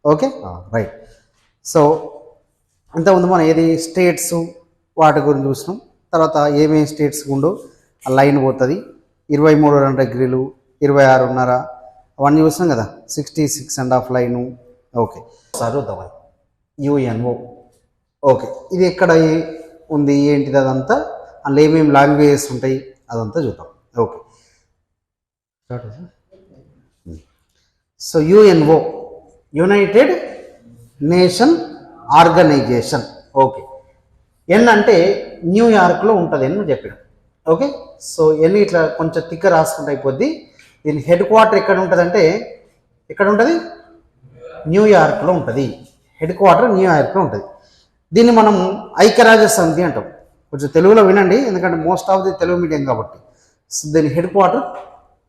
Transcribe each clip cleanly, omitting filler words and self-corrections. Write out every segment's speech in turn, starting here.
Okay right. So ఇంతకుముందు మనం ఏది స్టేట్స్ వాటి గురించి చూసినాం. తర్వాత ఏమేమి స్టేట్స్ ఉందో ఆ లైన్ పోతుంది, 23.2 డిగ్రీలు, 26.5 అవన్నీ చూసినాం కదా, 66.5 లైను. ఓకే సార్ చూద్దాం. యుఎన్ఓ ఓకే, ఇది ఎక్కడ ఉంది ఏంటిది అదంతా, అందులో ఏమేమి లాంగ్వేజెస్ ఉంటాయి అదంతా చూద్దాం. Okay so UNO united nation organization. Okay, N అంటే న్యూయార్క్లో ఉంటుంది అని చెప్పాడు. ఓకే, సో ఎన్ ఇట్లా కొంచెం తిక్క రాసుకుంటే అయిపోద్ది. దీని హెడ్ క్వార్టర్ ఎక్కడ ఉంటుంది అంటే, ఎక్కడ ఉంటుంది? న్యూయార్క్లో ఉంటుంది. హెడ్ క్వార్టర్ న్యూయార్క్లో ఉంటుంది. దీన్ని మనం ఐక్యరాజ్య సమితి అంటాం. కొంచెం తెలుగులో వినండి, ఎందుకంటే most of the Telugu medium కాబట్టి. సో దీని హెడ్ క్వార్టర్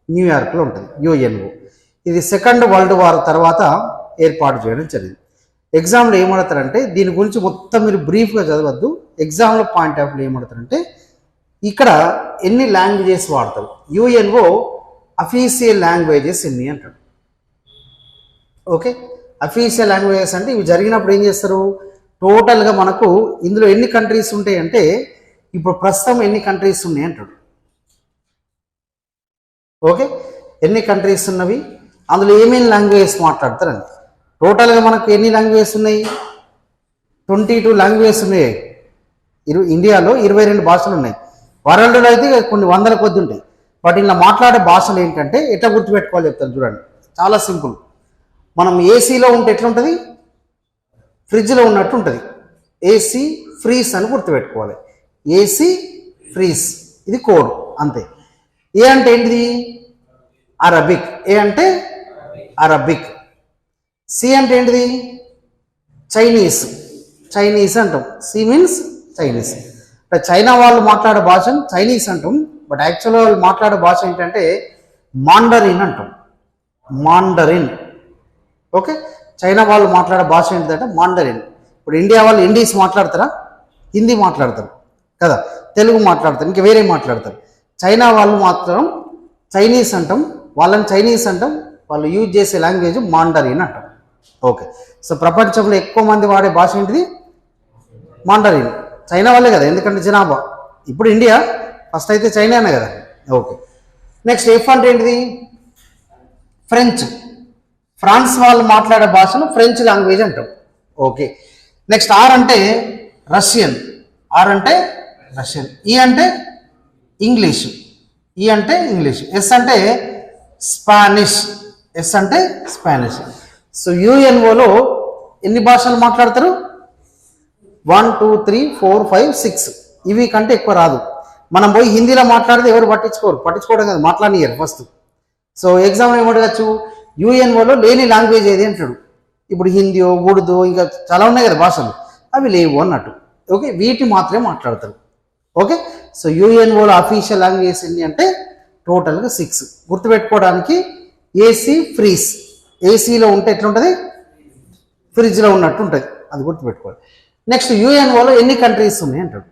న్యూయార్క్లో ఉంటుంది, యుఎన్ఓ. ఇది సెకండ్ వరల్డ్ వార్ తర్వాత ఏర్పాటు చేయడం జరిగింది. ఎగ్జామ్లో ఏమడతారంటే, దీని గురించి మొత్తం మీరు బ్రీఫ్గా చదవద్దు. ఎగ్జామ్లో పాయింట్ ఆఫ్ వ్యూ ఏమడతారంటే, ఇక్కడ ఎన్ని లాంగ్వేజెస్ వాడతారు, యుఎన్ఓ అఫీషియల్ లాంగ్వేజెస్ ఎన్ని అంటాడు. ఓకే, అఫీషియల్ లాంగ్వేజెస్ అంటే ఇవి జరిగినప్పుడు ఏం చేస్తారు, టోటల్గా మనకు ఇందులో ఎన్ని కంట్రీస్ ఉంటాయి అంటే, ఇప్పుడు ప్రస్తుతం ఎన్ని కంట్రీస్ ఉన్నాయి అంటాడు. ఓకే, ఎన్ని కంట్రీస్ ఉన్నవి, అందులో ఏమేమి లాంగ్వేజెస్ మాట్లాడతారండి. టోటల్గా మనకు ఎన్ని లాంగ్వేజెస్ ఉన్నాయి, 22 లాంగ్వేజెస్ ఉన్నాయి. ఇండియాలో 22 భాషలు ఉన్నాయి. వరల్డ్లో అయితే కొన్ని వందల కొద్ది ఉంటాయి. బట్ ఇలా మాట్లాడే భాషలు ఏంటంటే ఎట్లా గుర్తుపెట్టుకోవాలి చెప్తాను చూడండి, చాలా సింపుల్. మనం ఏసీలో ఉంటే ఎట్లుంటుంది, ఫ్రిడ్జ్లో ఉన్నట్టు ఉంటుంది. ఏసీ ఫ్రీజ్ అని గుర్తుపెట్టుకోవాలి. ఏసీ ఫ్రీజ్, ఇది కోడ్ అంతే. ఏ అంటే ఏంటిది, అరబిక్. ఏ అంటే అరబిక్. సి అంటే ఏంటిది, చైనీస్. చైనీస్ అంటాం. C means Chinese. చైనా వాళ్ళు మాట్లాడే భాషను చైనీస్ అంటాం. బట్ యాక్చువల్గా వాళ్ళు మాట్లాడే భాష ఏంటంటే మాండరిన్ అంటాం. మాండరిన్. ఓకే, చైనా వాళ్ళు మాట్లాడే భాష ఏంటంటే మాండరిన్. ఇప్పుడు ఇండియా వాళ్ళు ఇంగ్లీష్ మాట్లాడతారా, హిందీ మాట్లాడతారు కదా, తెలుగు మాట్లాడతారు, ఇంకా వేరే మాట్లాడతారు. చైనా వాళ్ళు మాత్రం చైనీస్ అంటాం, వాళ్ళని చైనీస్ అంటాం. వాళ్ళు యూజ్ చేసే లాంగ్వేజ్ మాండరిన్ అంటాం. ఓకే, సో ప్రపంచంలో ఎక్కువ మంది వాడే భాష ఏంటిది, మాండరిన్. చైనా వాళ్ళే కదా, ఎందుకంటే జనాభా. ఇప్పుడు ఇండియా, ఫస్ట్ అయితే చైనానే కదా. ఓకే, నెక్స్ట్ ఎఫ్ అంటే ఏంటిది, ఫ్రెంచ్. ఫ్రాన్స్ వాళ్ళు మాట్లాడే భాషను ఫ్రెంచ్ లాంగ్వేజ్ అంటాం. ఓకే, నెక్స్ట్ ఆర్ అంటే రష్యన్. ఆర్ అంటే రష్యన్. ఈ అంటే ఇంగ్లీష్. ఈ అంటే ఇంగ్లీష్. ఎస్ అంటే స్పానిష్. ఎస్ అంటే స్పానిష్. సో యుఎన్ఓలో ఎన్ని భాషలు మాట్లాడతారు, 1 2 3 4 5 6. ఇవి కంటే ఎక్కువ రాదు. మనం పోయి హిందీలో మాట్లాడితే ఎవరు పట్టించుకోవడం కదా, మాట్లాడనియరు ఫస్ట్. సో ఎగ్జామ్ ఏమడగచ్చు, యుఎన్ఓలో లేని లాంగ్వేజ్ ఏది అంటాడు. ఇప్పుడు హిందీ, ఉర్దూ, ఇంకా చాలా ఉన్నాయి కదా భాషలు, అవి లేవు అన్నట్టు. ఓకే, వీటి మాత్రమే మాట్లాడతారు. ఓకే, సో యుఎన్ఓలో అఫీషియల్ లాంగ్వేజ్ ఎన్ని అంటే టోటల్గా 6. గుర్తుపెట్టుకోవడానికి ఏసీ ఫ్రీజ్. ఏసీలో ఉంటే ఎట్లుంటుంది, ఫ్రిడ్జ్లో ఉన్నట్టు ఉంటుంది, అది గుర్తుపెట్టుకోవాలి. నెక్స్ట్ యుఎన్ఓలో ఎన్ని కంట్రీస్ ఉన్నాయి అంటాడు.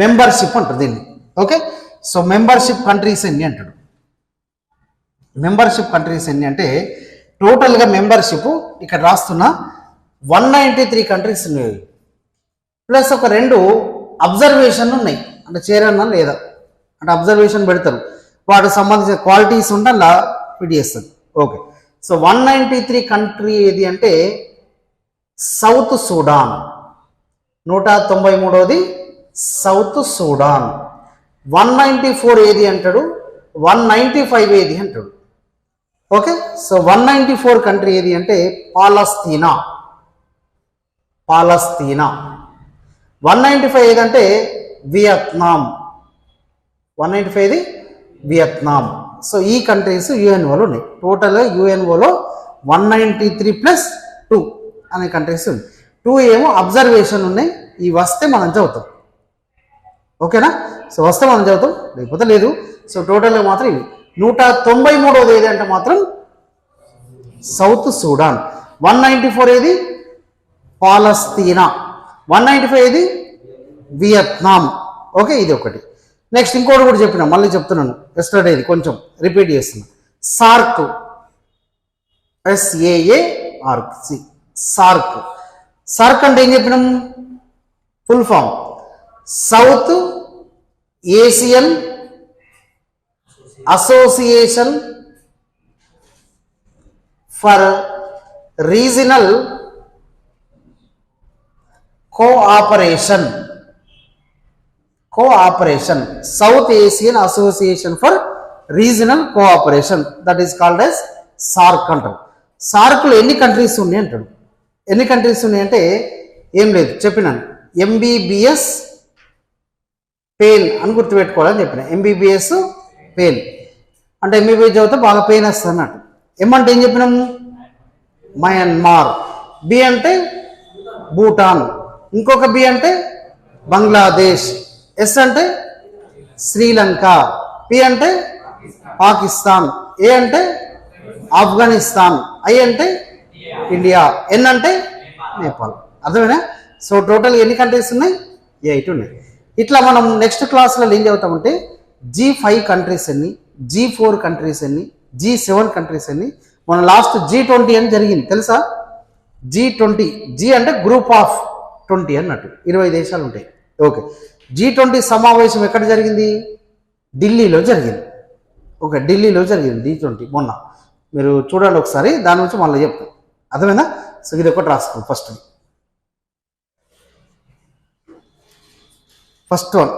మెంబర్షిప్ అంటారు దీన్ని. ఓకే, సో మెంబర్షిప్ కంట్రీస్ ఎన్ని అంటాడు. మెంబర్షిప్ కంట్రీస్ ఎన్ని అంటే టోటల్గా మెంబర్షిప్ ఇక్కడ రాస్తున్న 193 కంట్రీస్ ఉన్నాయి. ప్లస్ ఒక 2 అబ్జర్వేషన్ ఉన్నాయి, అంటే చేరన్నా లేదా అంటే అబ్జర్వేషన్ పెడతారు, వాటికి సంబంధించిన క్వాలిటీస్ ఉంటే అలా ఫిట్ చేస్తుంది. ఓకే, సో 193 కంట్రీ ఏది అంటే సౌత్ సూడాన్. 193వది సౌత్ సూడాన్. 194 ఏది అంటాడు, 195 ఏది అంటాడు. ఓకే, సో 194 కంట్రీ ఏది అంటే పాలస్తీనా. 195 ఏదంటే వియత్నాం. 195 ఇది వియత్నాం. సో ఈ కంట్రీస్ యుఎన్ఓలో ఉన్నాయి. టోటల్గా యుఎన్ఓలో 193 + 2 అనే కంట్రీస్ ఉన్నాయి. 2 ఏమో అబ్జర్వేషన్ ఉన్నాయి. ఇవి వస్తే మనం చదువుతాం. ఓకేనా, సో వస్తే మనం చదువుతాం, లేకపోతే లేదు. సో టోటల్గా మాత్రం ఇవి. 193వది ఏది అంటే మాత్రం సౌత్ సూడాన్. 194 ఏది పాలస్తీనా. 195 ఏది వియత్నాం. ఓకే, ఇది ఒకటి. నెక్స్ట్ ఇంకోటి కూడా చెప్పిన, మళ్ళీ చెప్తున్నాను, ఎస్టర్డే ఇది కొంచెం రిపీట్ చేస్తున్నా. సార్క్. SAARC. సార్క్. సార్క్ అంటే ఏం చెప్పినాం? Full form South Asian Association for Regional Cooperation. South Asian Association for Regional Cooperation, that is called as SAARC అంటారు. సార్క్లో ఎన్ని కంట్రీస్ ఉన్నాయి అంటాడు. ఎన్ని కంట్రీస్ ఉన్నాయంటే ఏం లేదు, చెప్పినాను. ఎంబీబీఎస్ పెయిన్ అని గుర్తుపెట్టుకోవాలని చెప్పిన. ఎంబీబీఎస్ పెయిన్ అంటే ఎంబీబీఎస్ చదివితే బాగా పెయిన్ వస్తుంది అన్నట్టు. ఎం అంటే ఏం చెప్పినాము? మయన్మార్. బి అంటే భూటాన్. ఇంకొక బి అంటే బంగ్లాదేశ్. ఎస్ అంటే శ్రీలంక. పి అంటే పాకిస్తాన్. ఏ అంటే ఆఫ్ఘనిస్తాన్. ఐ అంటే ఇండియా. ఎన్ అంటే నేపాల్. అర్థమేనా? సో టోటల్ ఎన్ని కంట్రీస్ ఉన్నాయి? 8 ఉన్నాయి. ఇట్లా మనం నెక్స్ట్ క్లాస్లో ఏం చదువుతామంటే G5 కంట్రీస్ ఎన్ని, G4 కంట్రీస్ ఎన్ని, G7 కంట్రీస్ ఎన్ని. మన లాస్ట్ G20 అని జరిగింది తెలుసా? G20, G అంటే గ్రూప్ ఆఫ్ 20 అన్నట్టు, 20 దేశాలు ఉంటాయి. ఓకే, G20 సమావేశం ఎక్కడ జరిగింది? ఢిల్లీలో జరిగింది. ఓకే, ఢిల్లీలో జరిగింది G20 మొన్న. మీరు చూడండి ఒకసారి, దాని నుంచి మళ్ళీ చెప్తాం. అర్థమైందా? సో ఇది ఒకటి రాసుకోండి. First one